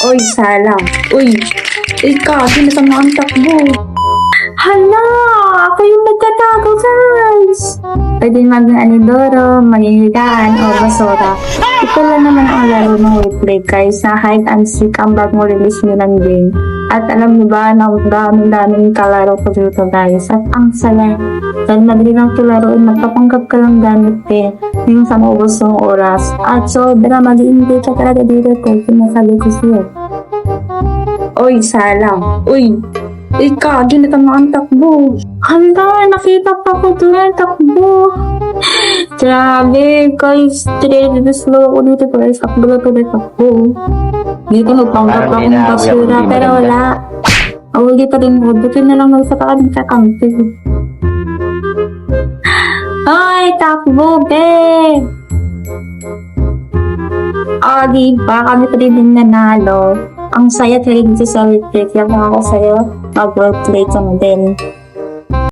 Uy, salang. Uy, kagi na sama ang takbo. Hala, ako yung nagtatago, guys. Pwede mag-anidoro, maghihigaan, o basura. Ito lang naman ang laro ng Wayplay, guys, na hide and seek ang bagong release nyo ng game. At alam niyo ba na daming kalaro ko dito, guys. At ang saya. Dahil madali lang ito laruin, magpapanggap ka lang gamit yung sa maubos ng oras. At sobra mag-i-enjoy ka talaga dito, guys. Sinasabi ko sa'yo. Uy, salang. Uy, kagi na tama ang takbo. Hala, nakita pa ko doon, takbo. Grabe, guys. Slow ako dito, guys. Takbo na tuloy takbo. Dito nagpanggap ako ng basura, pero wala. Awali pa rin mo. Dito na lang magsapaan sa camping. Ay, takbo, be! Diba? Kami pa rin din nanalo. Ang saya talaga dito sa Wayplay. Kaya ako sa'yo, mag-Wayplay ka mo din.